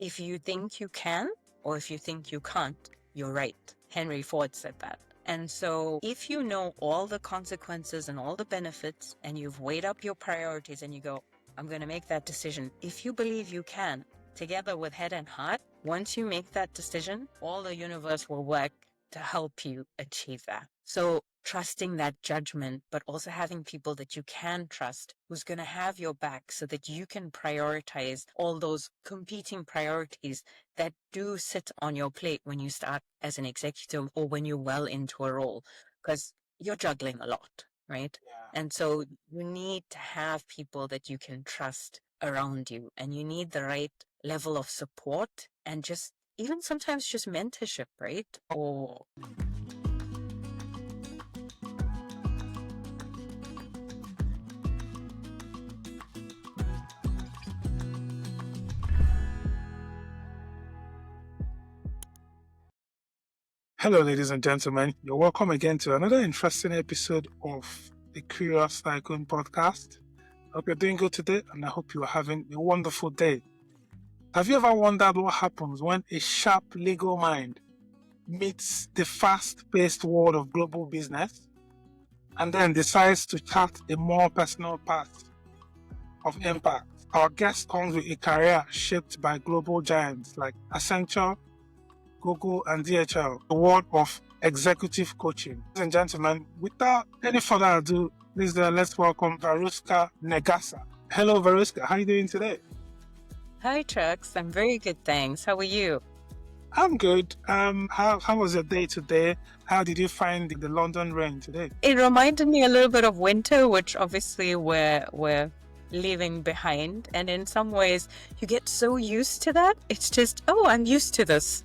If you think you can, or if you think you can't, you're right. Henry Ford said that. And so if you know all the consequences and all the benefits, and you've weighed up your priorities and you go, I'm going to make that decision. If you believe you can, together with head and heart, once you make that decision, all the universe will work to help you achieve that. So trusting that judgment, but also having people that you can trust who's going to have your back so that you can prioritize all those competing priorities that do sit on your plate when you start as an executive or when you're well into a role, because you're juggling a lot, right? Yeah. And so you need to have people that you can trust around you, and you need the right level of support and just even sometimes just mentorship, right? Or Hello, ladies and gentlemen. You're welcome again to another interesting episode of the Curious Tycoon podcast. I hope you're doing good today, and I hope you are having a wonderful day. Have you ever wondered what happens when a sharp legal mind meets the fast-paced world of global business and then decides to chart a more personal path of impact? Our guest comes with a career shaped by global giants like Accenture, Google, and DHL, the world of executive coaching. Ladies and gentlemen, without any further ado, please let's welcome Varuschka Negasa. Hello, Varuschka. How are you doing today? hi, Trucks. I'm very good, thanks. How are you? I'm good. How was your day today? How did you find the London rain today? It reminded me a little bit of winter, which obviously we're leaving behind. And in some ways, you get so used to that. It's just, oh, I'm used to this.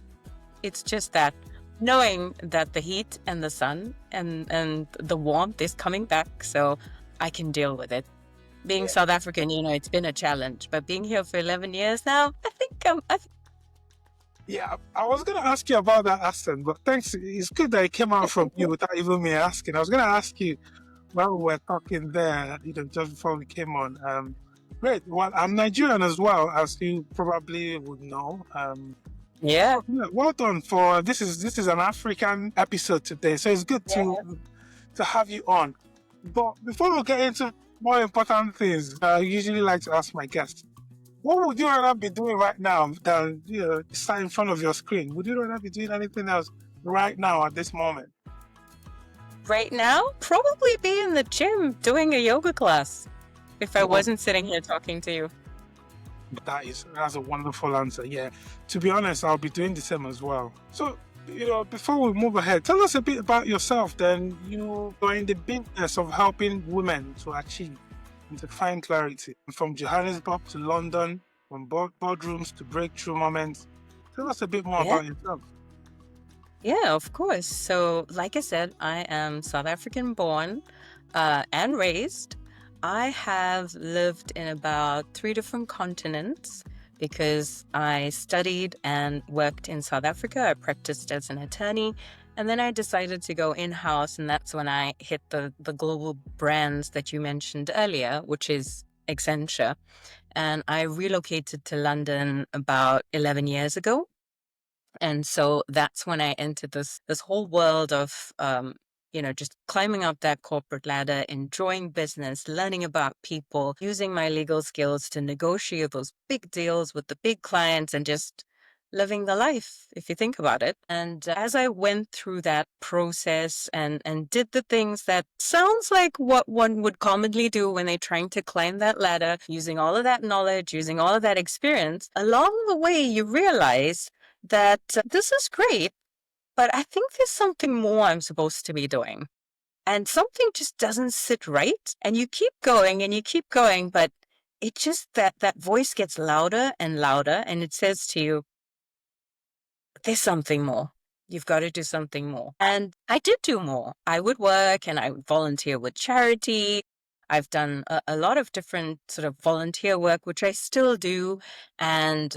It's just that knowing that the heat and the sun and the warmth is coming back, so I can deal with it. Being South African, it's been a challenge, but being here for 11 years now, Yeah, I was going to ask you about that accent, but thanks. It's good that it came out from you without even me asking. I was going to ask you while we were talking there, just before we came on. Great. Well, I'm Nigerian as well, as you probably would know. yeah. Well done for this is an African episode today, so it's good to have you on. But before we get into more important things, I usually like to ask my guests, what would you rather be doing right now than sat in front of your screen? Would you rather be doing anything else right now at this moment? Right now, probably be in the gym doing a yoga class if I wasn't sitting here talking to you. That's a wonderful answer. Yeah, to be honest, I'll be doing the same as well. So, before we move ahead, tell us a bit about yourself. Then you are in the business of helping women to achieve and to find clarity. From Johannesburg to London, from boardrooms to breakthrough moments. Tell us a bit more about yourself. Yeah, of course. So, like I said, I am South African born and raised. I have lived in about 3 different continents because I studied and worked in South Africa. I practiced as an attorney, and then I decided to go in-house, and that's when I hit the global brands that you mentioned earlier, which is Accenture. And I relocated to London about 11 years ago. And so that's when I entered this whole world of just climbing up that corporate ladder, enjoying business, learning about people, using my legal skills to negotiate those big deals with the big clients, and just living the life, if you think about it. And as I went through that process and did the things that sounds like what one would commonly do when they're trying to climb that ladder, using all of that knowledge, using all of that experience, along the way, you realize that this is great, but I think there's something more I'm supposed to be doing. And something just doesn't sit right. And you keep going and you keep going, but it just, that voice gets louder and louder. And it says to you, there's something more. You've got to do something more. And I did do more. I would work and I would volunteer with charity. I've done a lot of different sort of volunteer work, which I still do. And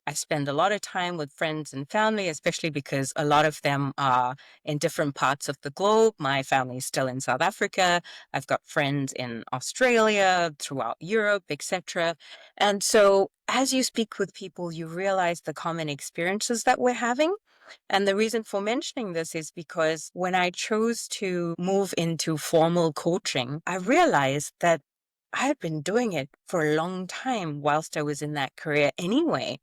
I spend a lot of time with friends and family, especially because a lot of them are in different parts of the globe. My family is still in South Africa. I've got friends in Australia, throughout Europe, etc. And so as you speak with people, you realize the common experiences that we're having. And the reason for mentioning this is because when I chose to move into formal coaching, I realized that I had been doing it for a long time whilst I was in that career anyway.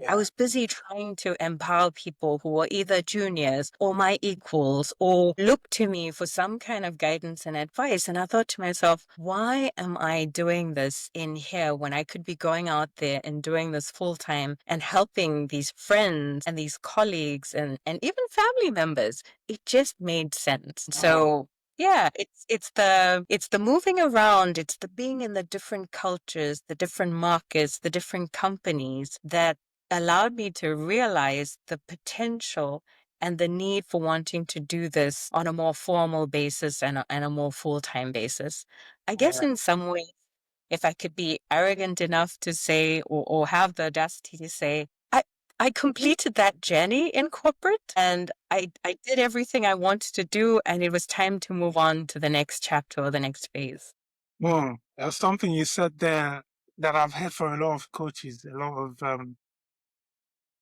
I Yeah. was busy trying to empower people who were either juniors or my equals or look to me for some kind of guidance and advice. And I thought to myself, why am I doing this in here when I could be going out there and doing this full time and helping these friends and these colleagues and even family members? It just made sense. Wow. So yeah, it's the moving around, it's the being in the different cultures, the different markets, the different companies that allowed me to realize the potential and the need for wanting to do this on a more formal basis and a more full-time basis. I guess Yeah. in some ways, if I could be arrogant enough to say or have the audacity to say, I completed that journey in corporate and I did everything I wanted to do, and it was time to move on to the next chapter or the next phase. There's something you said there that I've heard from a lot of coaches, a lot of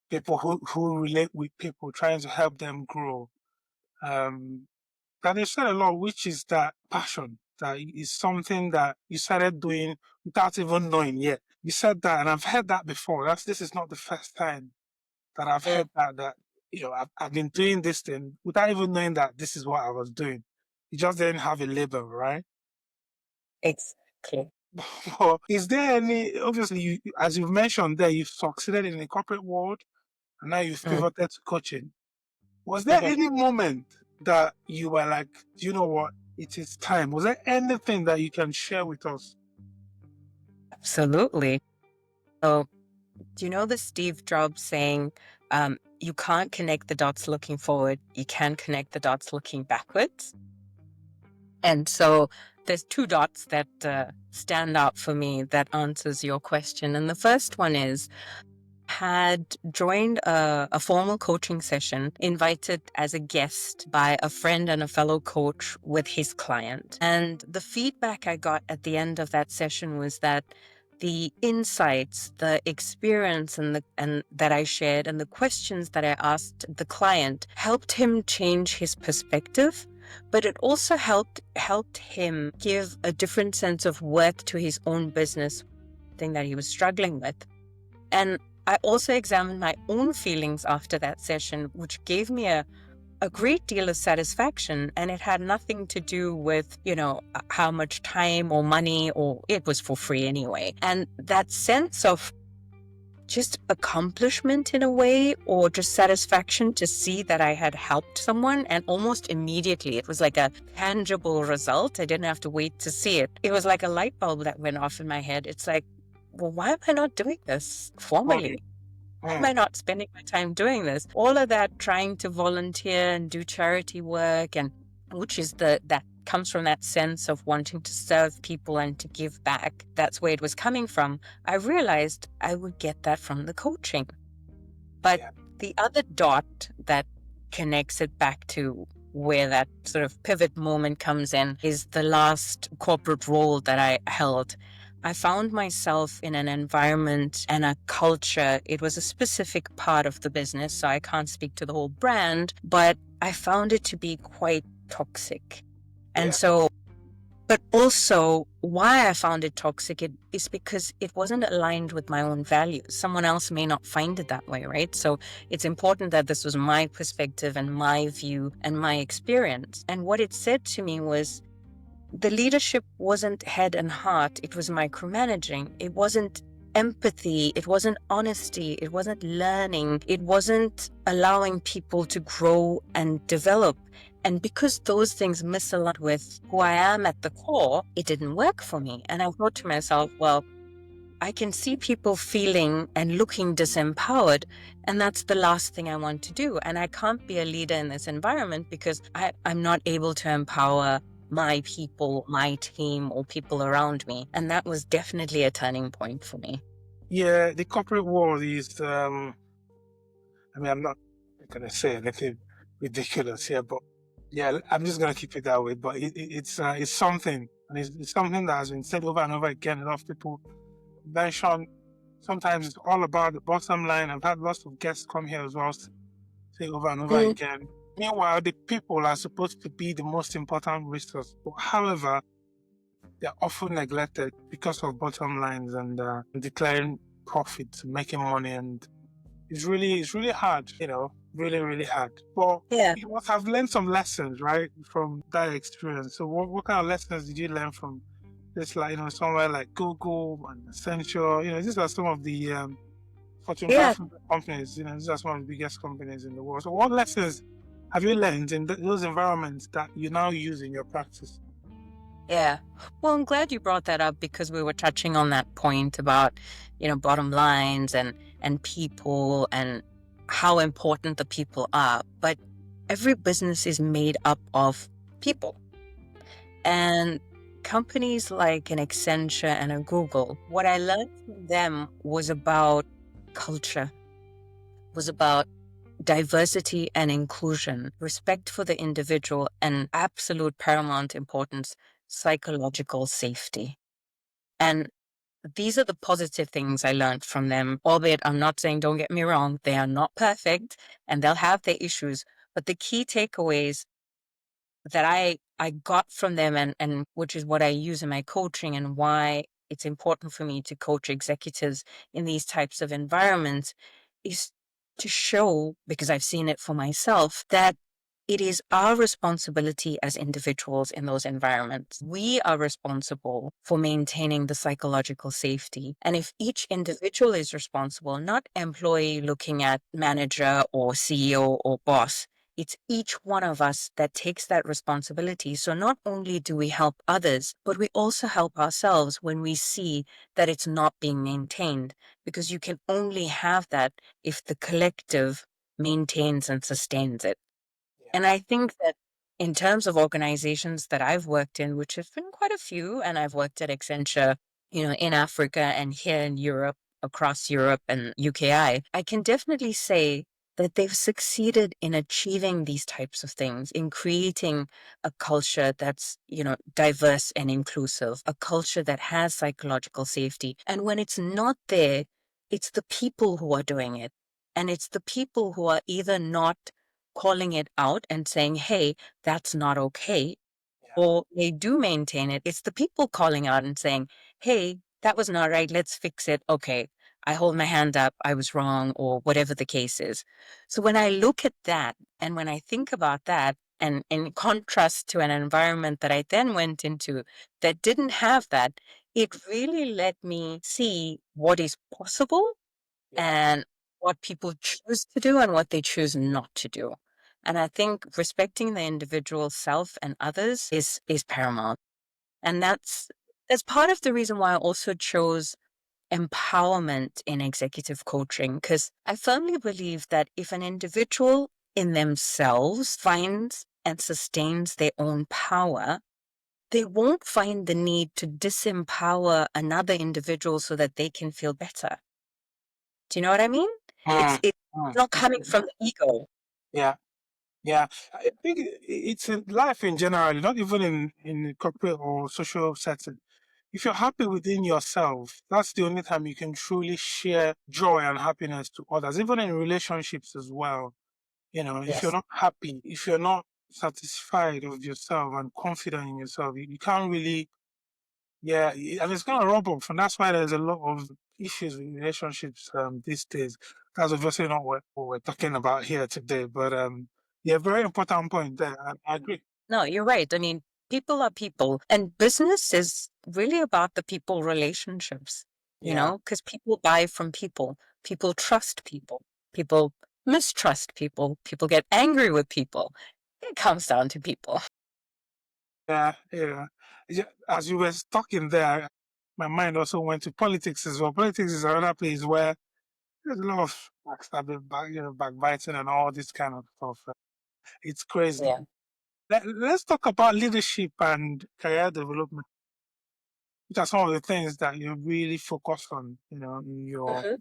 people who relate with people, trying to help them grow. Um, that they said a lot, which is that passion, that is something that you started doing without even knowing yet. You said that, and I've heard that before. This is not the first time that I've Mm, heard that I've been doing this thing without even knowing that this is what I was doing. You just didn't have a label, right? exactly. But is there any, obviously, as you've mentioned there, you've succeeded in the corporate world and now you've Mm, pivoted to coaching. Was there mhm. any moment that you were like, do you know what? It is time. Was there anything that you can share with us? Absolutely. So, do you know the Steve Jobs saying, you can't connect the dots looking forward, you can connect the dots looking backwards? And so there's two dots that stand out for me that answers your question. And the first one is, had joined a formal coaching session invited as a guest by a friend and a fellow coach with his client. And the feedback I got at the end of that session was that the insights, the experience and that I shared and the questions that I asked the client helped him change his perspective, but it also helped him give a different sense of worth to his own business, thing that he was struggling with. And I also examined my own feelings after that session, which gave me a great deal of satisfaction. And it had nothing to do with, how much time or money, or it was for free anyway. And that sense of just accomplishment in a way, or just satisfaction to see that I had helped someone, and almost immediately it was like a tangible result. I didn't have to wait to see it. It was like a light bulb that went off in my head. It's like, well, why am I not doing this Mm, formally? Why am mm, I not spending my time doing this? All of that trying to volunteer and do charity work, and which is that comes from that sense of wanting to serve people and to give back. That's where it was coming from. I realized I would get that from the coaching. But yeah, the other dot that connects it back to where that sort of pivot moment comes in is the last corporate role that I held. I found myself in an environment and a culture. It was a specific part of the business, so I can't speak to the whole brand, but I found it to be quite toxic. And yeah, so but also, why I found it toxic is because it wasn't aligned with my own values. Someone else may not find it that way, right? So it's important that this was my perspective and my view and my experience. And what it said to me was the leadership wasn't head and heart, it was micromanaging. It wasn't empathy, it wasn't honesty, it wasn't learning, it wasn't allowing people to grow and develop. And because those things misaligned with who I am at the core, it didn't work for me. And I thought to myself, well, I can see people feeling and looking disempowered, and that's the last thing I want to do. And I can't be a leader in this environment because I'm not able to empower my people, my team, or people around me. And that was definitely a turning point for me. Yeah, the corporate world is. I mean, I'm not gonna say anything ridiculous here, but yeah, I'm just gonna keep it that way. But it's something, and it's something that has been said over and over again. A lot of people mention. Sometimes it's all about the bottom line. I've had lots of guests come here as well say over and over Mm, again. Meanwhile, the people are supposed to be the most important resource. But however, they're often neglected because of bottom lines and declaring profits, making money, and it's really hard, really, really hard. But yeah. you must have learned some lessons, right, from that experience. So what kind of lessons did you learn from this, like, somewhere like Google and Accenture? These are some of the Fortune Yeah. 500 companies. These are some of the biggest companies in the world. So what lessons have you learned in those environments that you now use in your practice? Yeah. Well, I'm glad you brought that up because we were touching on that point about, bottom lines and people and how important the people are. But every business is made up of people. And companies like an Accenture and a Google, what I learned from them was about culture, was about diversity and inclusion, respect for the individual, and absolute paramount importance, psychological safety. And these are the positive things I learned from them, albeit I'm not saying, don't get me wrong, they are not perfect and they'll have their issues. But the key takeaways that I got from them and which is what I use in my coaching and why it's important for me to coach executives in these types of environments is to show, because I've seen it for myself, that it is our responsibility as individuals in those environments. We are responsible for maintaining the psychological safety. And if each individual is responsible, not employee looking at manager or CEO or boss, it's each one of us that takes that responsibility. So not only do we help others, but we also help ourselves when we see that it's not being maintained, because you can only have that if the collective maintains and sustains it. Yeah. And I think that in terms of organizations that I've worked in, which have been quite a few, and I've worked at Accenture, in Africa and here in Europe, across Europe and UKI can definitely say that they've succeeded in achieving these types of things, in creating a culture that's, diverse and inclusive, a culture that has psychological safety. And when it's not there, it's the people who are doing it. And it's the people who are either not calling it out and saying, hey, that's not okay, Yeah. or they do maintain it. It's the people calling out and saying, hey, that was not right. Let's fix it. Okay. I hold my hand up. I was wrong, or whatever the case is. So when I look at that and when I think about that, and in contrast to an environment that I then went into that didn't have that, it really let me see what is possible Yeah. and what people choose to do and what they choose not to do. And I think respecting the individual self and others is paramount. And that's part of the reason why I also chose empowerment in executive coaching, because I firmly believe that if an individual in themselves finds and sustains their own power, they won't find the need to disempower another individual so that they can feel better. Do you know what I mean? Mm, It's mm. not coming from the ego. Yeah. Yeah, I think it's in life in general, not even in corporate or social setting. If you're happy within yourself, that's the only time you can truly share joy and happiness to others, even in relationships as well. If you're Yes. not happy, if you're not satisfied of yourself and confident in yourself, you can't really, yeah, and it's going to rub off. And that's why there's a lot of issues with relationships these days. That's obviously not what we're talking about here today. But yeah, very important point there. I agree. No, you're right. I mean, people are people, and business is really about the people relationships, Yeah. because people buy from people, people trust people, people mistrust people, people get angry with people. It comes down to people. Yeah. Yeah. Yeah, as you were talking there, my mind also went to politics as well. Politics is another place where there's a lot of backstabbing, backbiting, and all this kind of stuff. It's crazy. Yeah. Let's talk about leadership and career development. What are some of the things that you really focus on, Mhm.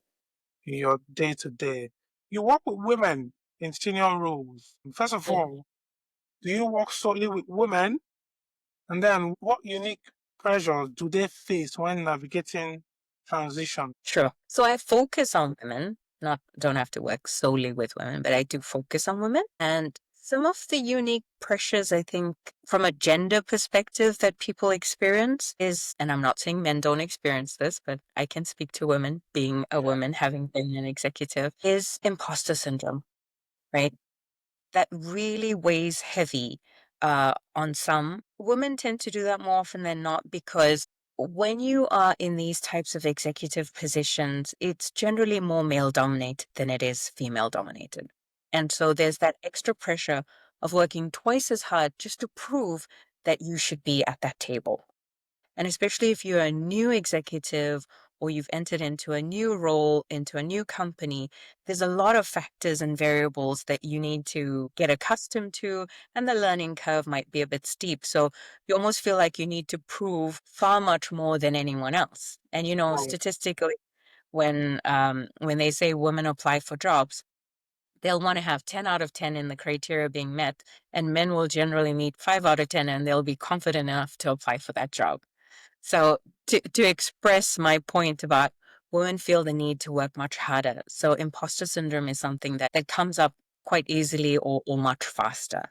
in your day to day? You work with women in senior roles. First of Mhm. all, do you work solely with women? And then what unique pressures do they face when navigating transition? Sure. So I focus on women, not don't have to work solely with women, but I do focus on women. And some of the unique pressures, I think, from a gender perspective that people experience is, and I'm not saying men don't experience this, but I can speak to women, being a Yeah. woman, having been an executive, is imposter syndrome, right? That really weighs heavy on some. Women tend to do that more often than not because when you are in these types of executive positions, it's generally more male dominated than it is female dominated. And so there's that extra pressure of working twice as hard just to prove that you should be at that table. And especially if you're a new executive or you've entered into a new role, into a new company, there's a lot of factors and variables that you need to get accustomed to, and the learning curve might be a bit steep. So you almost feel like you need to prove far much more than anyone else. And Right. statistically, when they say women apply for jobs, they'll want to have 10 out of 10 in the criteria being met, and men will generally meet 5 out of 10, and they'll be confident enough to apply for that job. So to express my point about women feel the need to work much harder. So imposter syndrome is something that comes up quite easily or much faster.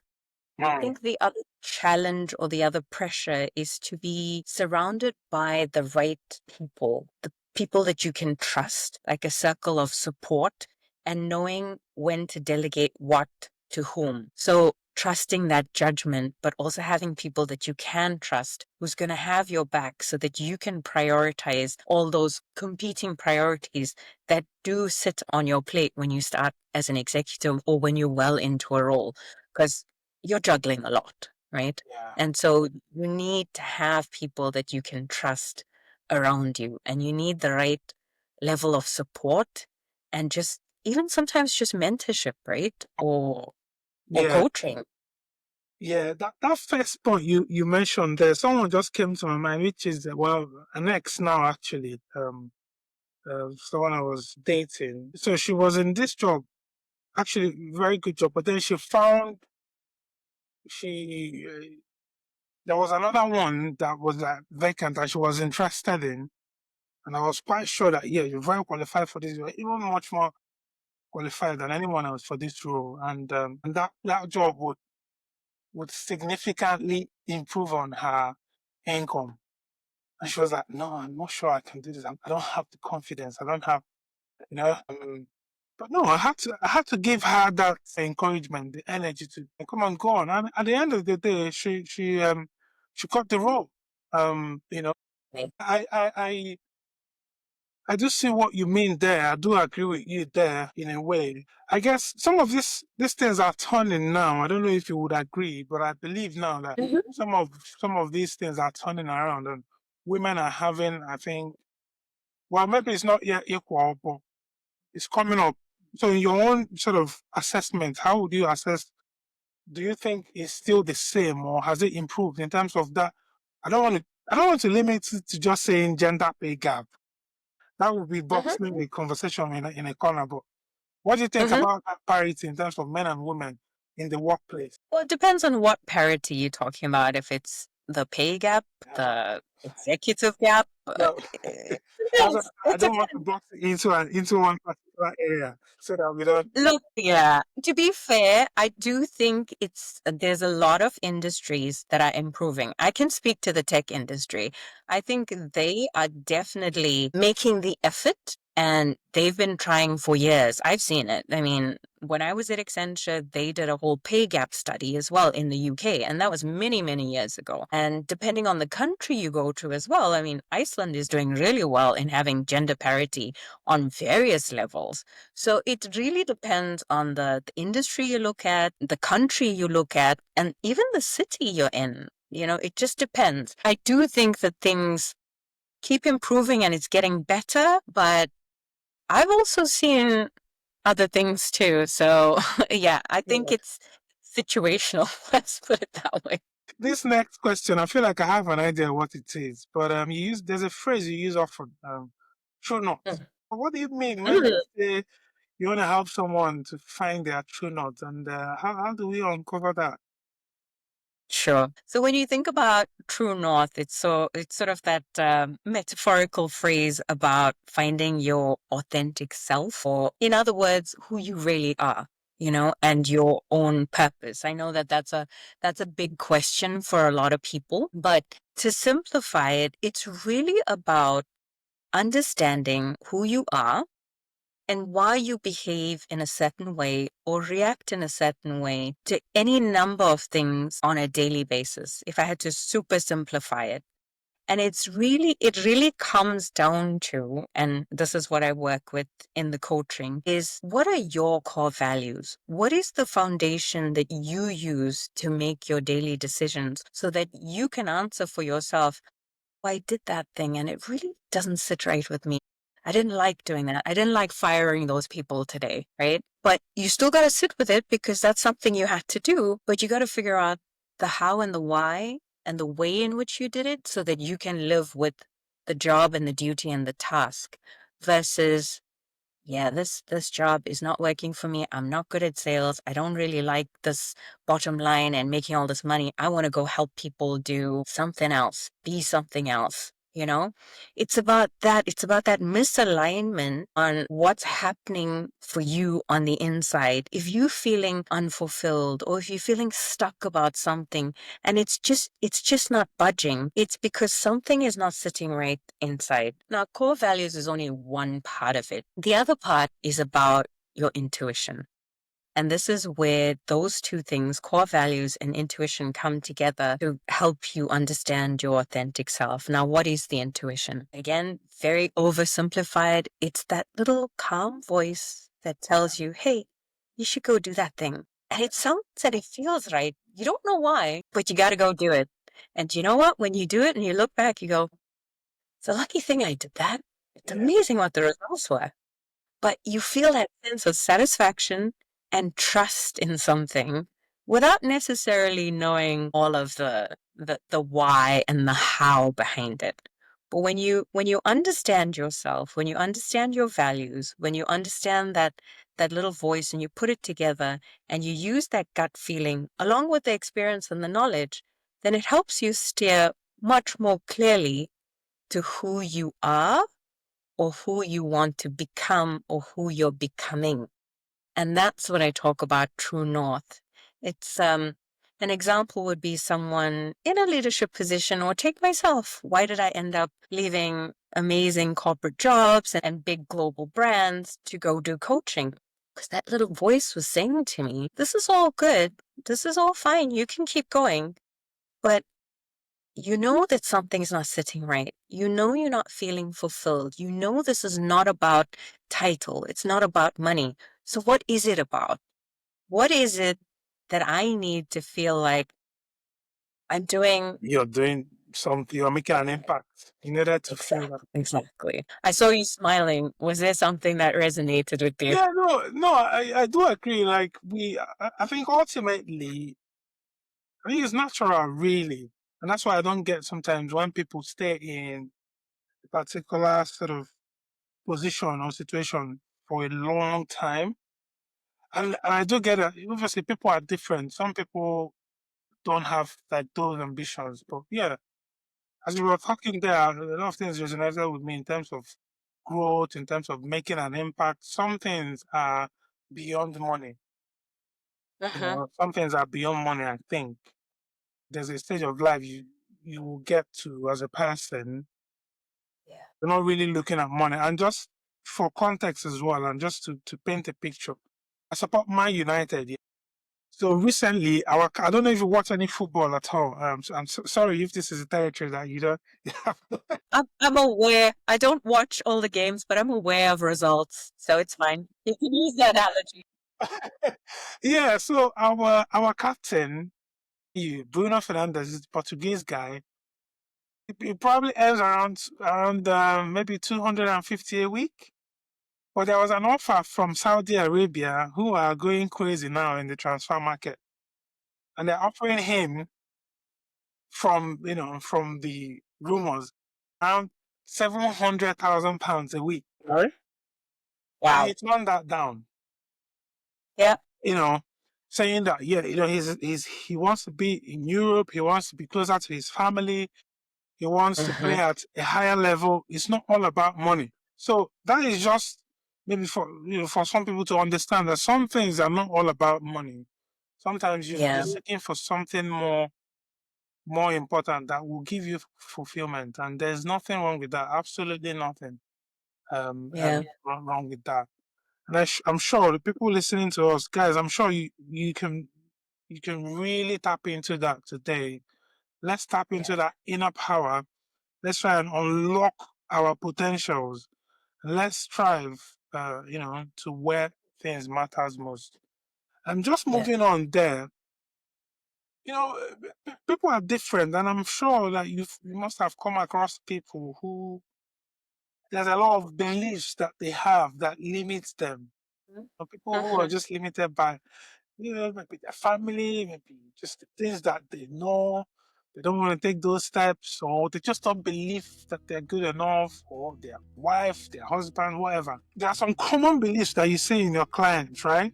I Mm. think the other challenge or the other pressure is to be surrounded by the right people, the people that you can trust, like a circle of support, and knowing when to delegate what to whom. So trusting that judgment, but also having people that you can trust who's going to have your back so that you can prioritize all those competing priorities that do sit on your plate when you start as an executive or when you're well into a role. Because you're juggling a lot, right? Yeah. And so you need to have people that you can trust around you, and you need the right level of support and just even sometimes just mentorship, right? Or Yeah. coaching. Yeah. That first point you mentioned there, someone just came to my mind, which is well, an ex now actually. Someone I was dating. So she was in this job, actually very good job, but then she found she there was another one that was vacant and she was interested in, and I was quite sure that yeah, you're very qualified for this. You're even much more qualified than anyone else for this role, and that job would significantly improve on her income. And she was like, "No, I'm not sure I can do this. I don't have the confidence. I don't have, you know." But no, I had to give her that encouragement, the energy to come on, go on. And at the end of the day, she got the role. Right. I do see what you mean there. I do agree with you there in a way. I guess some of these things are turning now. I don't know if you would agree, but I believe now that Mhm. some of these things are turning around, and women are having, I think, well, maybe it's not yet equal, but it's coming up. So in your own sort of assessment, how would you assess? Do you think it's still the same, or has it improved in terms of that? I don't want to limit it to just saying gender pay gap. That would be Mhm. boxing the conversation in a corner. But what do you think Mhm. about that parity in terms of men and women in the workplace? Well, it depends on what parity you're talking about. If it's the pay gap, Yeah. the executive gap, No, it that's what, depends. I It don't want depends. to box it into one particular area so that we don't. Look, yeah, to be fair, I do think there's a lot of industries that are improving. I can speak to the tech industry. I think they are definitely making the effort and they've been trying for years. I've seen it. I mean, when I was at Accenture, they did a whole pay gap study as well in the UK, and that was many, many years ago. And depending on the country you go to as well, I mean, Iceland is doing really well in having gender parity on various levels. So it really depends on the industry you look at, the country you look at, and even the city you're in. It just depends. I do think that things keep improving and it's getting better, but I've also seen other things too. So yeah, I think Yeah. it's situational. Let's put it that way. This next question, I feel like I have an idea what it is, but there's a phrase you use often, true north. Mm. But what do you mean when Mm. you say you want to help someone to find their true north, and how do we uncover that? Sure. So when you think about true north, it's sort of that metaphorical phrase about finding your authentic self, or in other words, who you really are, and your own purpose. I know that that's a big question for a lot of people, but to simplify it, it's really about understanding who you are and why you behave in a certain way or react in a certain way to any number of things on a daily basis, if I had to super simplify it. And it really comes down to, and this is what I work with in the coaching, is what are your core values? What is the foundation that you use to make your daily decisions so that you can answer for yourself, I did that thing and it really doesn't sit right with me. I didn't like doing that. I didn't like firing those people today, right? But you still got to sit with it because that's something you had to do. But you got to figure out the how and the why and the way in which you did it so that you can live with the job and the duty and the task versus, yeah, this job is not working for me. I'm not good at sales. I don't really like this bottom line and making all this money. I want to go help people do something else, be something else. It's about that. It's about that misalignment on what's happening for you on the inside. If you're feeling unfulfilled or if you're feeling stuck about something and it's just not budging, it's because something is not sitting right inside. Now, core values is only one part of it. The other part is about your intuition. And this is where those two things, core values and intuition, come together to help you understand your authentic self. Now, what is the intuition? Again, very oversimplified. It's that little calm voice that tells you, hey, you should go do that thing. And it sounds and it feels right. You don't know why, but you got to go do it. And you know what? When you do it and you look back, you go, it's a lucky thing I did that. It's Yeah. amazing what the results were. But you feel that sense of satisfaction and trust in something without necessarily knowing all of the why and the how behind it. But when you understand yourself, when you understand your values, when you understand that little voice and you put it together and you use that gut feeling along with the experience and the knowledge, then it helps you steer much more clearly to who you are or who you want to become or who you're becoming. And that's what I talk about true north. It's an example would be someone in a leadership position, or take myself. Why did I end up leaving amazing corporate jobs and big global brands to go do coaching? Because that little voice was saying to me, this is all good. This is all fine. You can keep going. But you know that something's not sitting right. You know you're not feeling fulfilled. You know this is not about title. It's not about money. So what is it about? What is it that I need to feel like I'm doing? You're doing something, you're making an impact in order to feel that. Exactly. I saw you smiling. Was there something that resonated with you? Yeah, no, I do agree. Like I think ultimately, I think it's natural, really, and that's why I don't get sometimes when people stay in a particular sort of position or situation for a long time. And I do get it. Obviously, people are different. Some people don't have like those ambitions, but yeah, as we were talking there, a lot of things resonated with me in terms of growth, in terms of making an impact. Some things are beyond money. Uh-huh. Some things are beyond money. I think there's a stage of life you will get to as a person. Yeah. You're not really looking at money, and just for context as well, and just to paint a picture. I support Man United. Yeah. So recently, I don't know if you watch any football at all. I'm sorry if this is a territory that you don't. I'm aware. I don't watch all the games, but I'm aware of results. So it's fine. You can use that analogy. Yeah, so our captain, Bruno Fernandes, is the Portuguese guy. He probably earns around maybe 250 a week. But there was an offer from Saudi Arabia, who are going crazy now in the transfer market, and they're offering him from the rumors, around £700,000 a week. Right? And Wow. he turned that down. Yeah. You know, saying that he wants to be in Europe. He wants to be closer to his family. He wants to play Mm-hmm. at a higher level. It's not all about money. So that is just maybe for some people to understand that some things are not all about money. Sometimes you're Yeah. seeking for something more important that will give you fulfillment, and there's nothing wrong with that. Absolutely nothing Yeah. wrong with that. And I'm sure the people listening to us, guys, I'm sure you can really tap into that today. Let's tap into Yeah. that inner power. Let's try and unlock our potentials. Let's strive, to where things matters most. And just Yeah. moving on there, people are different, and I'm sure that you must have come across people who there's a lot of beliefs that they have that limits them. Or people who are Mm-hmm. just limited by, maybe their family, maybe just the things that they know. They don't want to take those steps, or they just don't believe that they're good enough, or their wife, their husband, whatever. There are some common beliefs that you see in your clients, right?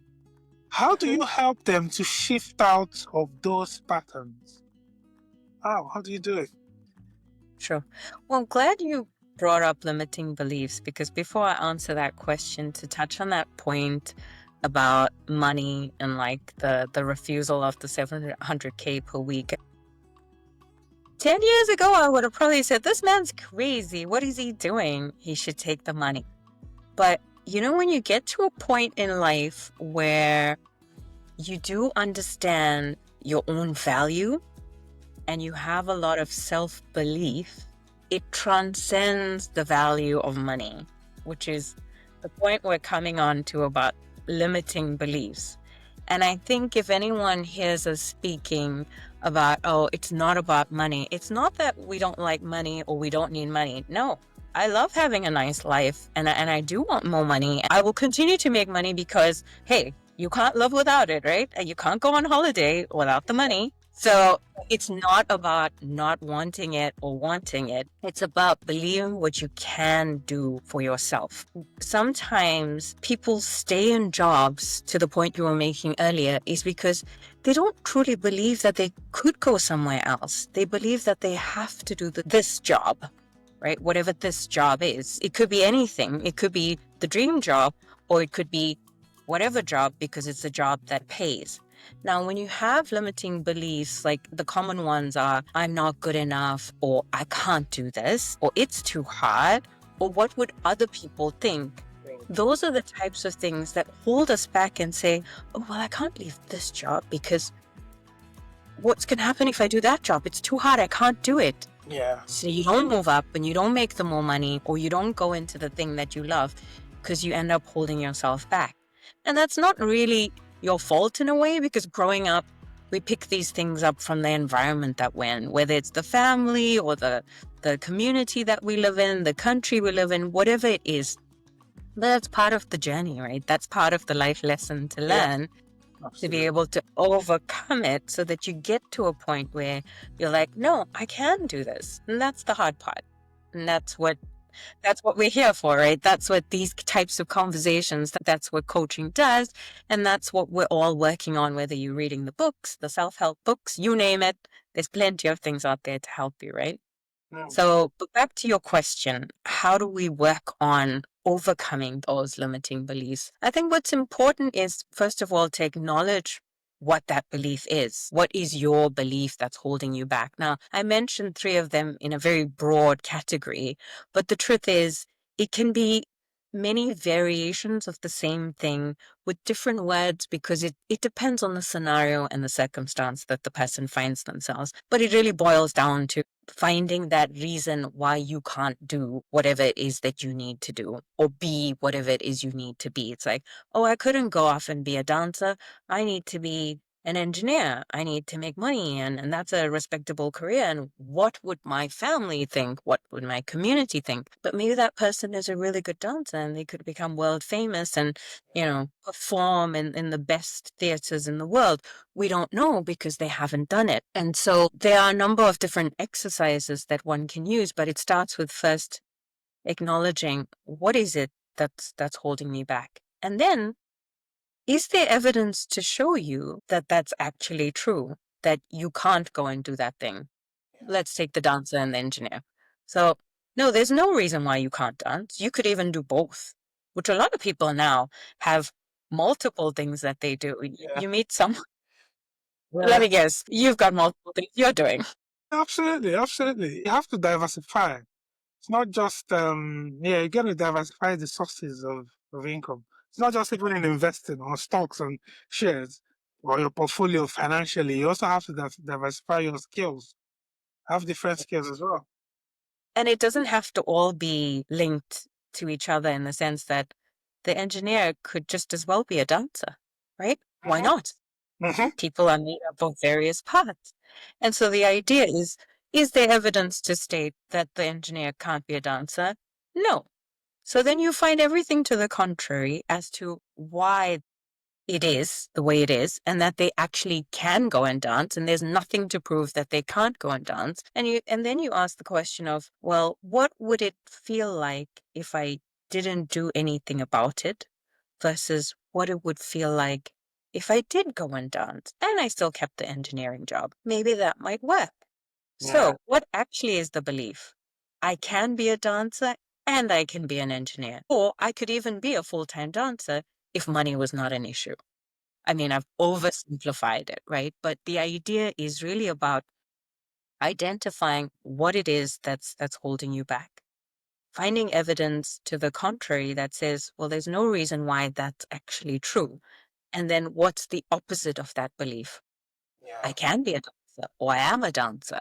How do you help them to shift out of those patterns? How do you do it? Sure. Well, I'm glad you brought up limiting beliefs, because before I answer that question, to touch on that point about money and like the refusal of the 700K per week. 10 years ago, I would have probably said, this man's crazy. What is he doing? He should take the money. But when you get to a point in life where you do understand your own value and you have a lot of self-belief, it transcends the value of money, which is the point we're coming on to about limiting beliefs. And I think if anyone hears us speaking about, oh, it's not about money, it's not that we don't like money or we don't need money. No, I love having a nice life, and I do want more money. I will continue to make money because, hey, you can't live without it, right? And you can't go on holiday without the money. So it's not about not wanting it or wanting it. It's about believing what you can do for yourself. Sometimes people stay in jobs, to the point you were making earlier, is because they don't truly believe that they could go somewhere else. They believe that they have to do this job, right? Whatever this job is. It could be anything. It could be the dream job, or it could be whatever job, because it's a job that pays. Now, when you have limiting beliefs, like the common ones are, I'm not good enough, or I can't do this, or it's too hard, or what would other people think? Those are the types of things that hold us back and say, oh, well, I can't leave this job because what's going to happen if I do that job? It's too hard. I can't do it. Yeah. So you don't move up and you don't make the more money, or you don't go into the thing that you love, because you end up holding yourself back. And that's not really your fault in a way, because growing up, we pick these things up from the environment that we're in, whether it's the family or the community that we live in, the country we live in, whatever it is. But that's part of the journey, right? That's part of the life lesson to Yeah. learn, to Absolutely. be able to overcome it, so that you get to a point where you're like, no, I can do this. And that's the hard part. And that's what we're here for, right? That's what these types of conversations, that's what coaching does. And that's what we're all working on, whether you're reading the books, the self-help books, you name it. There's plenty of things out there to help you, right? Mm. So, but back to your question, how do we work on overcoming those limiting beliefs? I think what's important is, first of all, to acknowledge what that belief is. What is your belief that's holding you back? Now, I mentioned 3 of them in a very broad category, but the truth is, it can be many variations of the same thing with different words, because it depends on the scenario and the circumstance that the person finds themselves. But it really boils down to finding that reason why you can't do whatever it is that you need to do, or be whatever it is you need to be. It's like, oh, I couldn't go off and be a dancer. I need to be an engineer. I need to make money, and that's a respectable career. And what would my family think? What would my community think? But maybe that person is a really good dancer and they could become world famous and, perform in the best theaters in the world. We don't know because they haven't done it. And so there are a number of different exercises that one can use, but it starts with first acknowledging what is it that's holding me back. And then, is there evidence to show you that that's actually true, that you can't go and do that thing? Let's take the dancer and the engineer. So, no, there's no reason why you can't dance. You could even do both, which a lot of people now have multiple things that they do. Yeah. You meet someone, let Yeah. me guess, you've got multiple things you're doing. Absolutely, absolutely. You have to diversify. It's not just you gotta diversify the sources of income. It's not just even in investing or stocks and shares or your portfolio financially. You also have to diversify your skills. Have different skills as well. And it doesn't have to all be linked to each other in the sense that the engineer could just as well be a dancer, right? Why Hmm. not? Hmm. People are made up of various parts. And so the idea is there evidence to state that the engineer can't be a dancer? No. So then you find everything to the contrary as to why it is the way it is and that they actually can go and dance and there's nothing to prove that they can't go and dance. And then you ask the question of, well, what would it feel like if I didn't do anything about it versus what it would feel like if I did go and dance and I still kept the engineering job? Maybe that might work. Yeah. So, what actually is the belief? I can be a dancer and I can be an engineer. Or I could even be a full-time dancer if money was not an issue. I mean, I've oversimplified it, right? But the idea is really about identifying what it is that's holding you back. Finding evidence to the contrary that says, well, there's no reason why that's actually true. And then what's the opposite of that belief? I Yeah. can be a dancer or I am a dancer.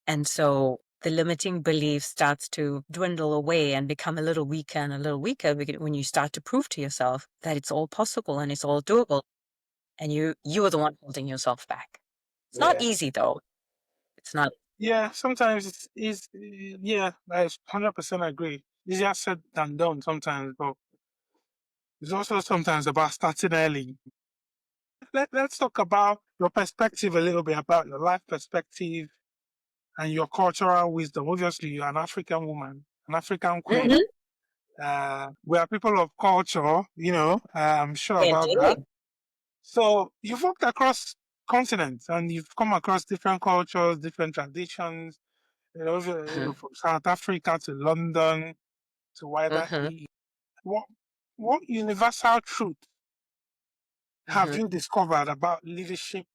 And so the limiting belief starts to dwindle away and become a little weaker and a little weaker when you start to prove to yourself that it's all possible and it's all doable. And you are the one holding yourself back. It's not Yeah. easy though. It's not. Yeah. Sometimes it's yeah, I 100% agree. Easier said than done sometimes, but it's also sometimes about starting early. Let's talk about your perspective a little bit, about your life perspective and your cultural wisdom. Obviously, you're an African woman, an African queen. Mhm. We are people of culture, I'm sure about that. Indeed. So you've walked across continents and you've come across different cultures, different traditions, Mhm. from South Africa to London to wider Mhm. EE. What, what universal truth have Mhm. you discovered about leadership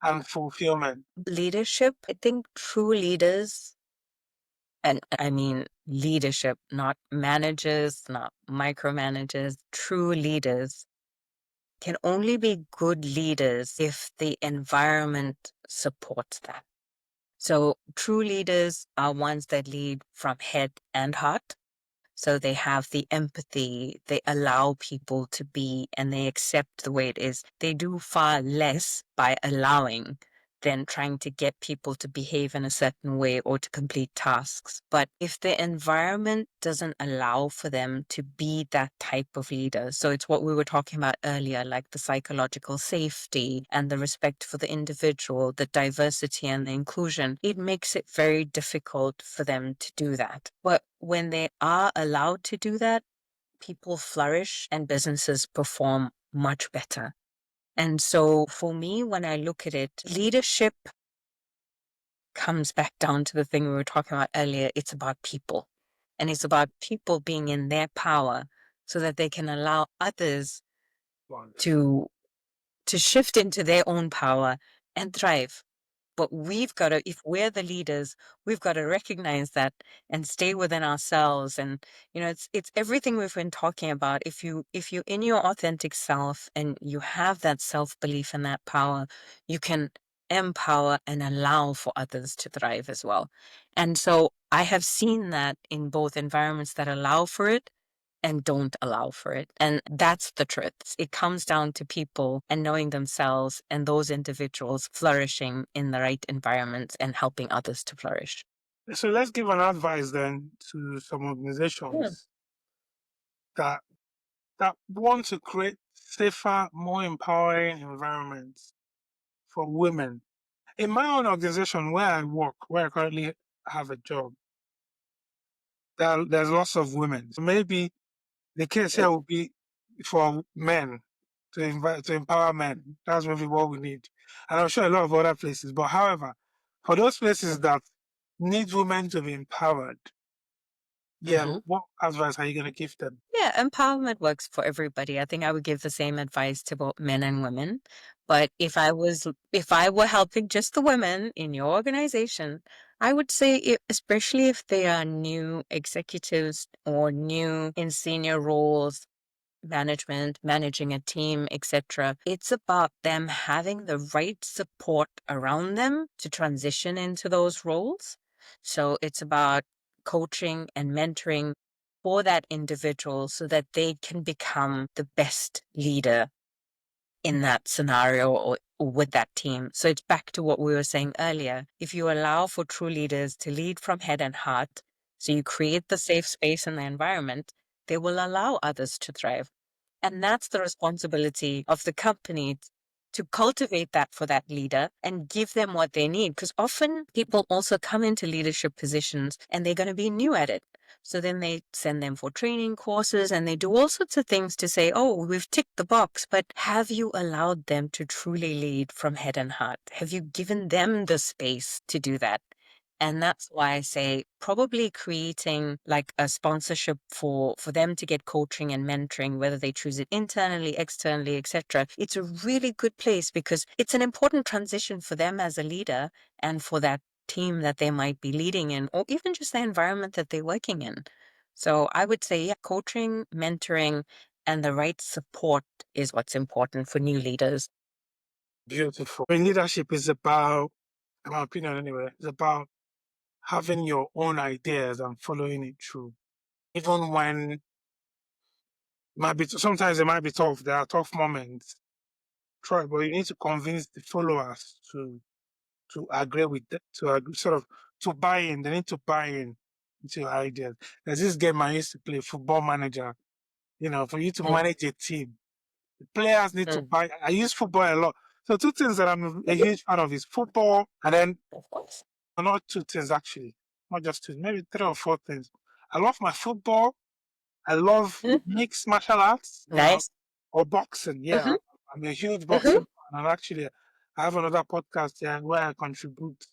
and fulfillment? Leadership, I think true leaders, and I mean leadership, not managers, not micromanagers, true leaders can only be good leaders if the environment supports that. So true leaders are ones that lead from head and heart. So they have the empathy, they allow people to be, and they accept the way it is. They do far less by allowing than trying to get people to behave in a certain way or to complete tasks. But if the environment doesn't allow for them to be that type of leader, so it's what we were talking about earlier, like the psychological safety and the respect for the individual, the diversity and the inclusion, it makes it very difficult for them to do that. But when they are allowed to do that, people flourish and businesses perform much better. And so for me, when I look at it, leadership comes back down to the thing we were talking about earlier. It's about people. And it's about people being in their power so that they can allow others to shift into their own power and thrive. But we've got to, if we're the leaders, we've got to recognize that and stay within ourselves. And it's everything we've been talking about. If you in your authentic self and you have that self belief and that power, you can empower and allow for others to thrive as well. And so I have seen that in both environments that allow for it and don't allow for it. And that's the truth. It comes down to people and knowing themselves and those individuals flourishing in the right environments and helping others to flourish. So let's give an advice then to some organizations that want to create safer, more empowering environments for women. In my own organization where I work, where I currently have a job, there's lots of women. So maybe the case here would be for men to empower men. That's maybe what we need. And I'm sure a lot of other places. But however, for those places that need women to be empowered, what advice are you going to give them? Yeah, empowerment works for everybody. I think I would give the same advice to both men and women. But if I were helping just the women in your organization, I would say, especially if they are new executives or new in senior roles, management, managing a team, etc. It's about them having the right support around them to transition into those roles. So it's about coaching and mentoring for that individual so that they can become the best leader in that scenario or with that team. So it's back to what we were saying earlier. If you allow for true leaders to lead from head and heart, so you create the safe space and the environment, they will allow others to thrive. And that's the responsibility of the company to cultivate that for that leader and give them what they need. Because often people also come into leadership positions and they're going to be new at it. So then they send them for training courses and they do all sorts of things to say, oh, we've ticked the box, but have you allowed them to truly lead from head and heart? Have you given them the space to do that? And that's why I say probably creating like a sponsorship for them to get coaching and mentoring, whether they choose it internally, externally, etc. It's a really good place because it's an important transition for them as a leader and for that team that they might be leading in, or even just the environment that they're working in. So I would say, yeah, coaching, mentoring, and the right support is what's important for new leaders. Beautiful. I mean, leadership is about, in my opinion anyway, it's about having your own ideas and following it through. Even when sometimes it might be tough, there are tough moments. Try, but you need to convince the followers to agree with that, sort of to buy in. They need to buy in into your ideas. There's this game I used to play, Football Manager. For you to manage a team, the players need to buy. I use football a lot. So two things that I'm a huge fan of is football, and then not two things actually, not just two, maybe three or four things. I love my football. I love mixed martial arts, Nice. or boxing. Yeah, I'm a huge boxing fan. And actually, I have another podcast where I contribute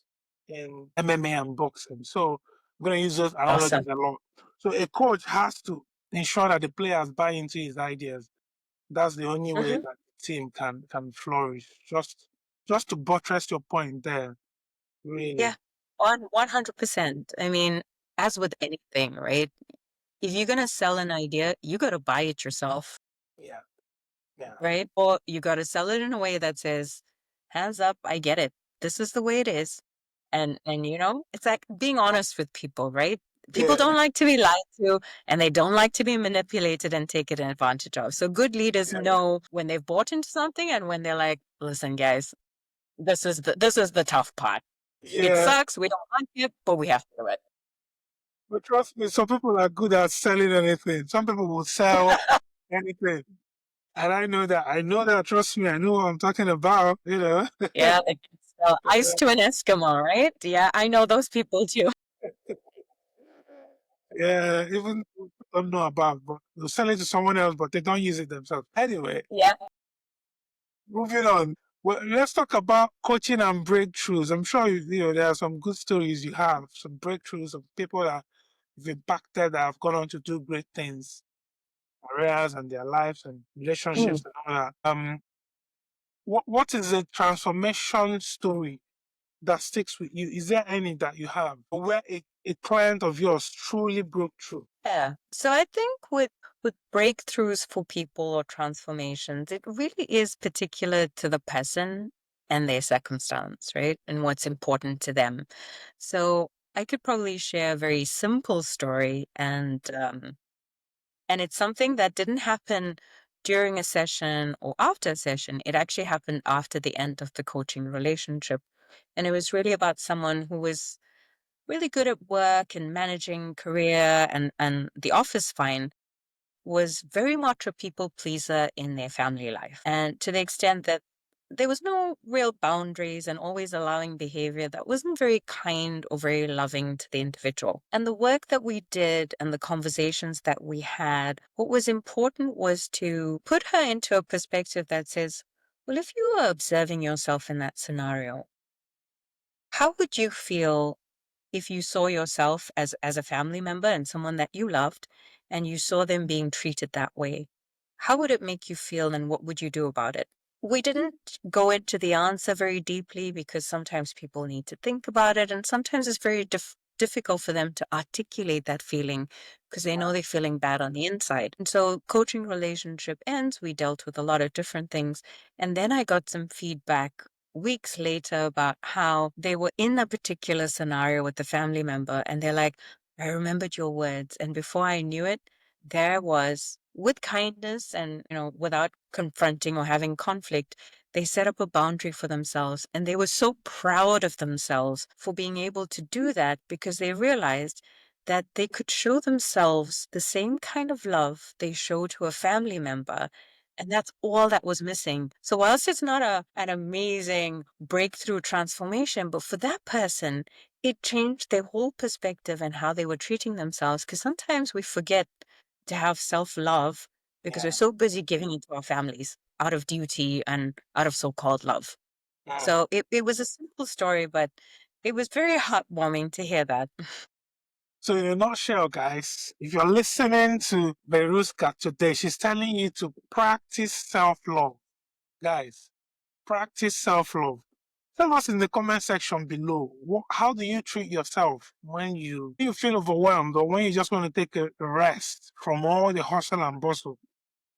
in MMA and boxing. So I'm going to use those Awesome. analogies a lot. So a coach has to ensure that the players buy into his ideas. That's the only way that the team can flourish. Just to buttress your point there, really. Yeah, 100%. I mean, as with anything, right? If you're gonna sell an idea, you gotta buy it yourself, Yeah, yeah, right? Or you gotta sell it in a way that says, hands up, I get it. This is the way it is. And it's like being honest with people, right? People yeah, don't like to be lied to and they don't like to be manipulated and taken advantage of. So good leaders yeah, know when they've bought into something and when they're like, listen, guys, this is the tough part. It yeah. sucks. We don't like it, but we have to do it. But trust me, some people are good at selling anything. Some people will sell anything. And I know that. I know that. Trust me, I know what I'm talking about. Yeah, like ice to an Eskimo, right? Yeah, I know those people too. Yeah, even people don't know about, but they'll sell it to someone else, but they don't use it themselves. Anyway, Yeah. moving on. Well, let's talk about coaching and breakthroughs. I'm sure there are some good stories you have, some breakthroughs of people that you've impacted that have gone on to do great things, careers and their lives and relationships and all that. What is a transformation story that sticks with you? Is there any that you have where a client of yours truly broke through? Yeah. So I think with breakthroughs for people or transformations, it really is particular to the person and their circumstance, right? And what's important to them. So I could probably share a very simple story and And it's something that didn't happen during a session or after a session. It actually happened after the end of the coaching relationship. And it was really about someone who was really good at work and managing career and the office fine, was very much a people pleaser in their family life. And to the extent that there was no real boundaries and always allowing behavior that wasn't very kind or very loving to the individual. And the work that we did and the conversations that we had, what was important was to put her into a perspective that says, well, if you were observing yourself in that scenario, how would you feel if you saw yourself as a family member and someone that you loved and you saw them being treated that way? How would it make you feel and what would you do about it? We didn't go into the answer very deeply because sometimes people need to think about it and sometimes it's very difficult for them to articulate that feeling because they know they're feeling bad on the inside. And so coaching relationship ends, we dealt with a lot of different things. And then I got some feedback weeks later about how they were in a particular scenario with the family member and they're like, I remembered your words. And before I knew it, there was, with kindness and, without confronting or having conflict, they set up a boundary for themselves. And they were so proud of themselves for being able to do that because they realized that they could show themselves the same kind of love they show to a family member. And that's all that was missing. So whilst it's not an amazing breakthrough transformation, but for that person, it changed their whole perspective and how they were treating themselves. Because sometimes we forget to have self-love because we're so busy giving it to our families out of duty and out of so-called love. So it was a simple story, but it was very heartwarming to hear that. So in a nutshell, guys, if you're listening to Varuschka today, she's telling you to practice self-love. Guys, practice self-love. Tell us in the comment section below, how do you treat yourself when you feel overwhelmed or when you just want to take a rest from all the hustle and bustle?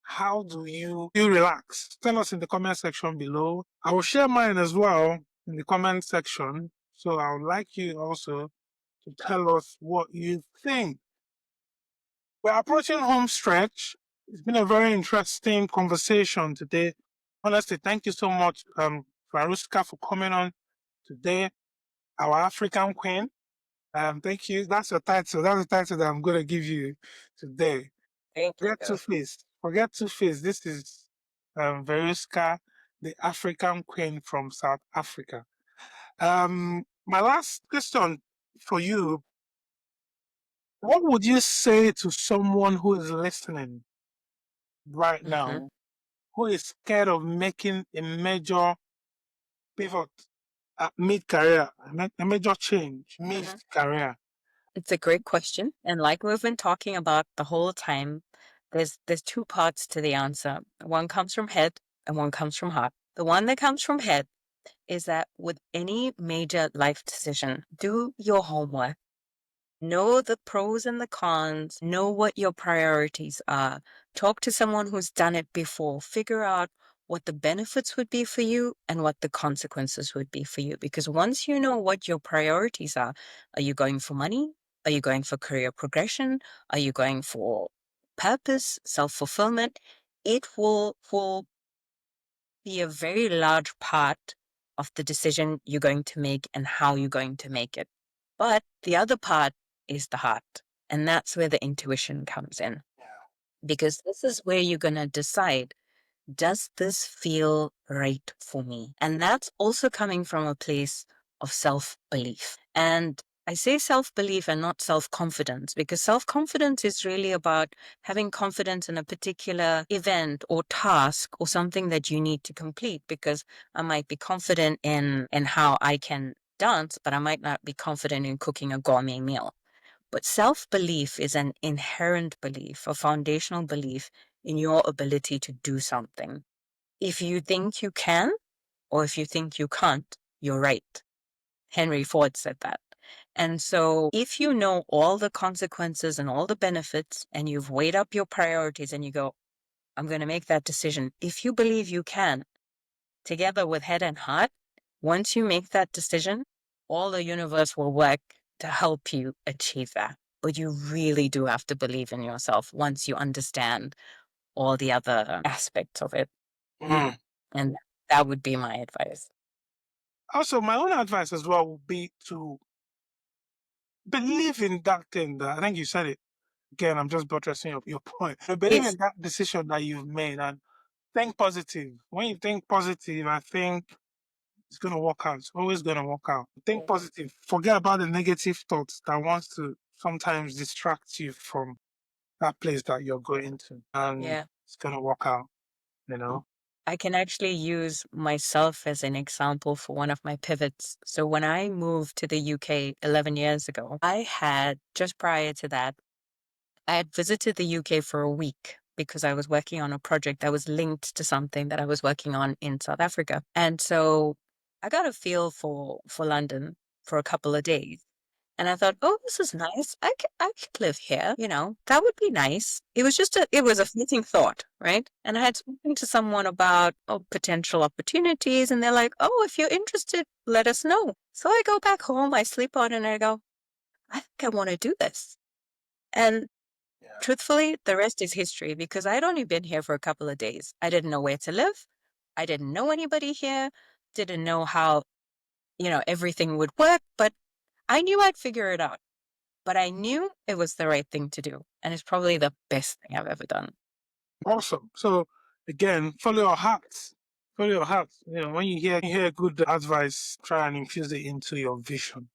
How do you relax? Tell us in the comment section below. I will share mine as well in the comment section. So I would like you also to tell us what you think. We're approaching home stretch. It's been a very interesting conversation today. Honestly, thank you so much, Varuschka, for coming on today, our African queen. Thank you. That's your title. That's the title that I'm going to give you today. Thank you. Forget Two-Face. Forget Two-Face. This is Varuschka, the African queen from South Africa. My last question for you, what would you say to someone who is listening right Mhm. now, who is scared of making a major pivot mid-career, a major change mid-career? It's a great question. And like we've been talking about the whole time, there's two parts to the answer. One comes from head and one comes from heart. The one that comes from head is that with any major life decision, do your homework. Know the pros and the cons, know what your priorities are. Talk to someone who's done it before. Figure out what the benefits would be for you and what the consequences would be for you. Because once you know what your priorities are you going for money? Are you going for career progression? Are you going for purpose, self-fulfillment? It will be a very large part of the decision you're going to make and how you're going to make it. But the other part is the heart. And that's where the intuition comes in. Because this is where you're going to decide, does this feel right for me? And that's also coming from a place of self-belief. And I say self-belief and not self-confidence because self-confidence is really about having confidence in a particular event or task or something that you need to complete, because I might be confident in how I can dance, but I might not be confident in cooking a gourmet meal. But self-belief is an inherent belief, a foundational belief in your ability to do something. If you think you can, or if you think you can't, you're right. Henry Ford said that. And so if you know all the consequences and all the benefits, and you've weighed up your priorities and you go, I'm going to make that decision. If you believe you can, together with head and heart, once you make that decision, all the universe will work to help you achieve that. but you really do have to believe in yourself once you understand all the other aspects of it. Mm. And that would be my advice. Also, my own advice as well would be to believe in that thing that I think you said it. Again, I'm just buttressing your point. So believe Yes. in that decision that you've made and think positive. When you think positive, I think it's going to work out. It's always going to work out. Think positive. Forget about the negative thoughts that wants to sometimes distract you from that place that you're going to. And Yeah. it's going to work out, you know? I can actually use myself as an example for one of my pivots. So when I moved to the UK 11 years ago, I had just prior to that, I had visited the UK for a week because I was working on a project that was linked to something that I was working on in South Africa. And so I got a feel for London for a couple of days. And I thought, oh, this is nice. I could live here, that would be nice. It was a fleeting thought, right? And I had spoken to someone about potential opportunities, and they're like, oh, if you're interested, let us know. So I go back home, I sleep on it, and I go, I think I want to do this. And truthfully, the rest is history because I'd only been here for a couple of days. I didn't know where to live. I didn't know anybody here, didn't know how, everything would work, but I knew I'd figure it out. But I knew it was the right thing to do. And it's probably the best thing I've ever done. Awesome. So again, follow your hearts. Follow your hearts. When you hear good advice, try and infuse it into your vision.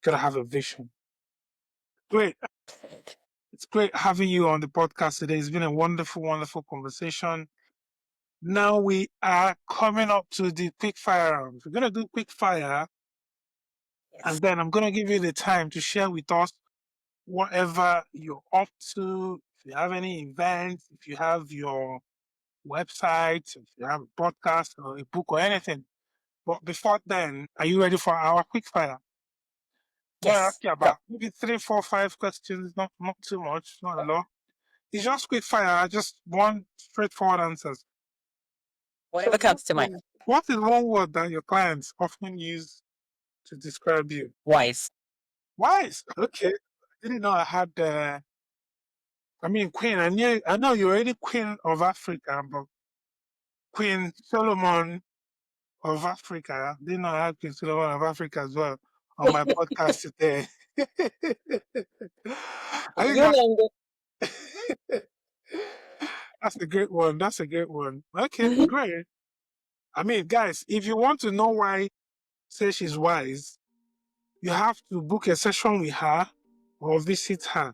Gotta have a vision. Great. It's great having you on the podcast today. It's been a wonderful, wonderful conversation. Now we are coming up to the quick fire round. We're gonna do quick fire, and then I'm gonna give you the time to share with us whatever you're up to. If you have any events, if you have your website, if you have a podcast or a book or anything. But before then, are you ready for our quick fire? I'm gonna Yes. ask you Go. about maybe 3, 4, 5 questions, not too much, not a lot. It's just quick fire, just one straightforward answers. Whatever comes to mind. What is one word that your clients often use to describe you? Wise. Wise. Okay. I didn't know I had Queen. I know you're already Queen of Africa, but Queen Solomon of Africa. I didn't know I had Queen Solomon of Africa as well on my podcast today. I think that's a great one. That's a great one. Okay, great. Guys, if you want to know why say she's wise, you have to book a session with her or visit her.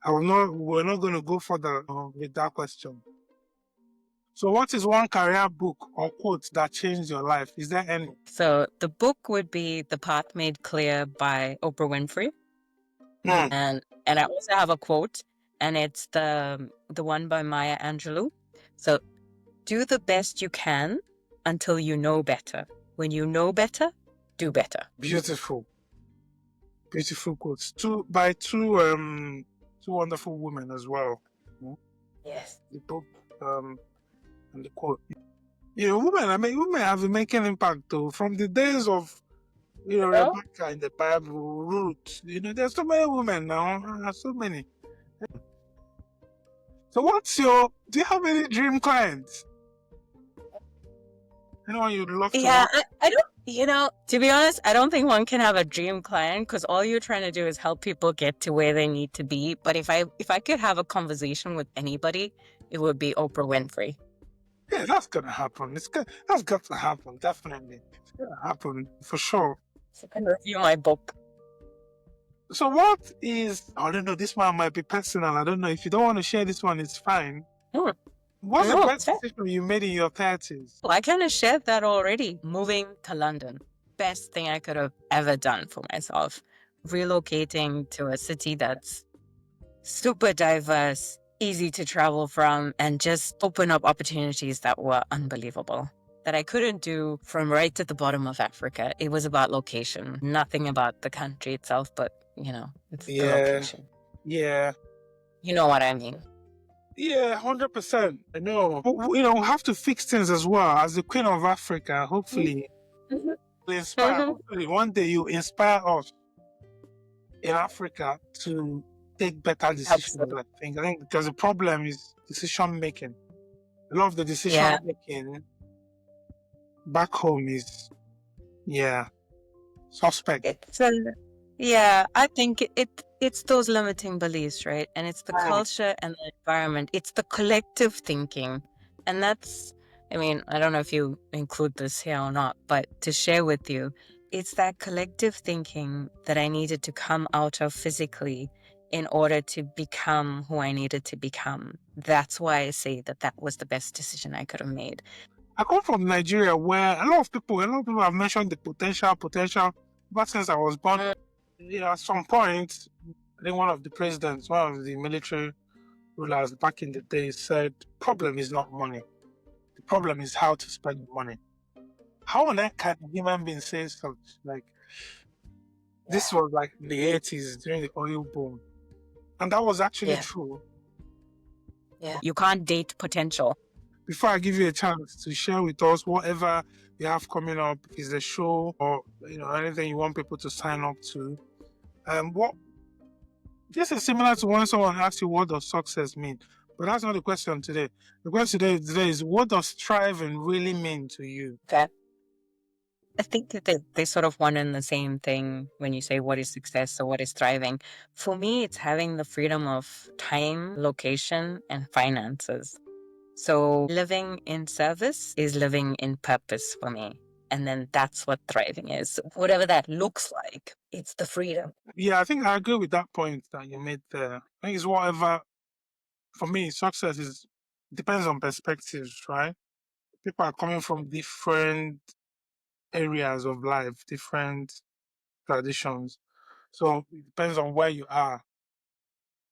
We're not going to go further with that question. So what is one career book or quote that changed your life? Is there any? So the book would be The Path Made Clear by Oprah Winfrey. And I also have a quote, and it's the one by Maya Angelou. So do the best you can until you know better. When you know better, do better. Beautiful. Beautiful quotes. Two wonderful women as well. Yes. The book and the quote. Women have been making impact though from the days of Rebecca in the Bible, Ruth. There's so many women now. There's so many. So do you have any dream clients? Anyone you'd love to Yeah, I don't, to be honest, I don't think one can have a dream client because all you're trying to do is help people get to where they need to be. But if I could have a conversation with anybody, it would be Oprah Winfrey. Yeah, that's gonna happen. That's got to happen, definitely. It's gonna happen for sure. So I can review my book. So what is, I don't know, this one might be personal. I don't know. If you don't want to share this one, it's fine. What's the best decision you made in your 30s? Well, I kind of shared that already. Moving to London. Best thing I could have ever done for myself. Relocating to a city that's super diverse, easy to travel from, and just open up opportunities that were unbelievable. That I couldn't do from right at the bottom of Africa. It was about location. Nothing about the country itself, but, it's the location. Yeah. You know what I mean? Yeah, 100%. I know. But, we have to fix things as well. As the Queen of Africa, hopefully, inspire. Hopefully, one day you inspire us in Africa to take better decisions, Absolutely. I think because the problem is decision making. A lot of the decision Yeah. making back home is, yeah, suspect. It's a, yeah, I think it's those limiting beliefs, right? And it's the Right. culture and the environment. It's the collective thinking. And that's, I mean, I don't know if you include this here or not, but to share with you, it's that collective thinking that I needed to come out of physically in order to become who I needed to become. That's why I say that that was the best decision I could have made. I come from Nigeria where a lot of people have mentioned the potential. But since I was born, Mm. at some point, I think one of the military rulers back in the day said, problem is not money. The problem is how to spend the money. How on earth can a human being say such? Like, this was like in the 80s during the oil boom. And that was actually Yeah. true. Yeah. You can't date potential. Before I give you a chance to share with us whatever you have coming up, if it's a show or anything you want people to sign up to, what this is similar to when someone asks you what does success mean, but that's not the question today. The question today is what does striving really mean to you? Okay. I think that they sort of one and the same thing when you say what is success or what is thriving. For me, it's having the freedom of time, location, and finances. So living in service is living in purpose for me. And then that's what thriving is. Whatever that looks like, it's the freedom. Yeah, I think I agree with that point that you made there. I think it's whatever. For me, success is depends on perspectives, right? People are coming from different areas of life, different traditions. So it depends on where you are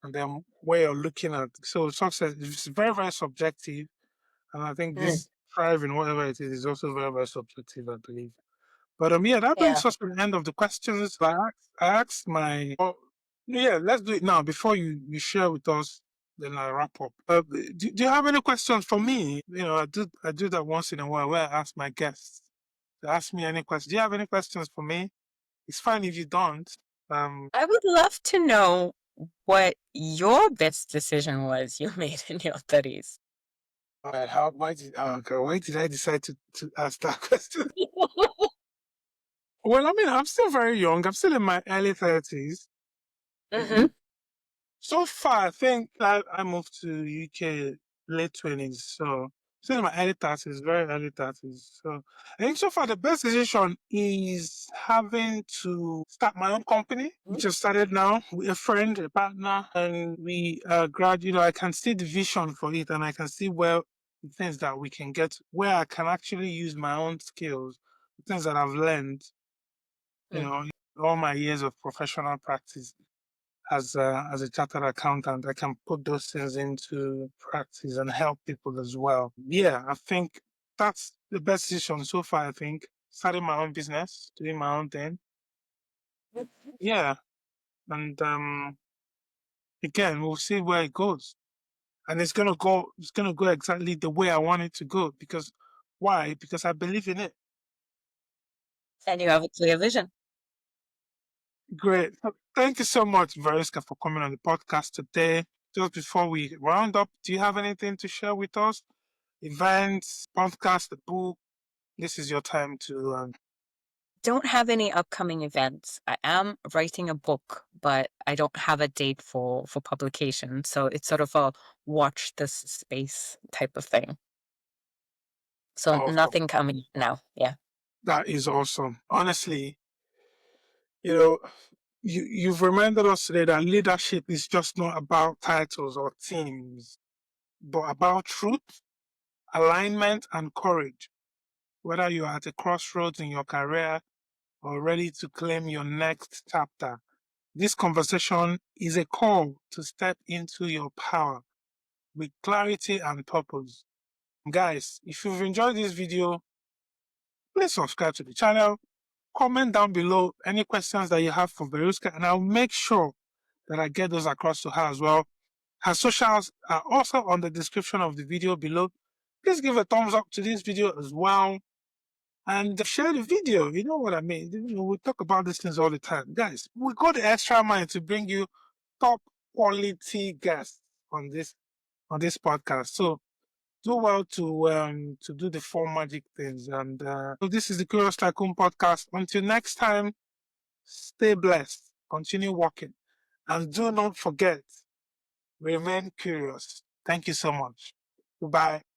and then where you're looking at. So success is very, very subjective. And I think Mm. this thriving, whatever it is also very, very subjective, I believe. But yeah, that Yeah. brings us to the end of the questions. I asked my yeah, let's do it now before you share with us, then I wrap up. Do you have any questions for me? I do that once in a while where I ask my guests to ask me any questions. Do you have any questions for me? It's fine if you don't. I would love to know what your best decision was you made in your 30s. Why did I decide to ask that question? Well, I mean, I'm still very young. I'm still in my early 30s. Hmm. So far, I think that I moved to UK late 20s. So still in my early 30s, very early 30s. So I think so far the best decision is having to start my own company, which I've started now with a friend, a partner, and we I can see the vision for it and I can see where the things that we can get, where I can actually use my own skills, the things that I've learned, you know, all my years of professional practice as a chartered accountant, I can put those things into practice and help people as well. Yeah, I think that's the best decision so far. I think starting my own business, doing my own thing. Yeah, and again, we'll see where it goes, and it's gonna go. It's gonna go exactly the way I want it to go. Because why? Because I believe in it. And you have a clear vision. Great. Thank you so much, Varuschka, for coming on the podcast today. Just before we round up, do you have anything to share with us? Events, podcast, the book. This is your time to. Don't have any upcoming events. I am writing a book, but I don't have a date for publication. So it's sort of a watch this space type of thing. So Awesome. nothing coming now. Yeah. That is awesome. Honestly, you know, you've reminded us today that leadership is just not about titles or teams, but about truth, alignment, and courage. Whether you're at a crossroads in your career or ready to claim your next chapter, this conversation is a call to step into your power with clarity and purpose. Guys, if you've enjoyed this video, please subscribe to the channel, comment down below any questions that you have for Varuschka, and I'll make sure that I get those across to her as well. Her socials are also on the description of the video below. Please give a thumbs up to this video as well and share the video. You know what I mean? We talk about these things all the time. Guys, we go the extra mile to bring you top quality guests on this podcast. So do well to do the four magic things. And so this is the Curious Tycoon podcast. Until next time, stay blessed, continue walking, and do not forget, remain curious. Thank you so much. Goodbye.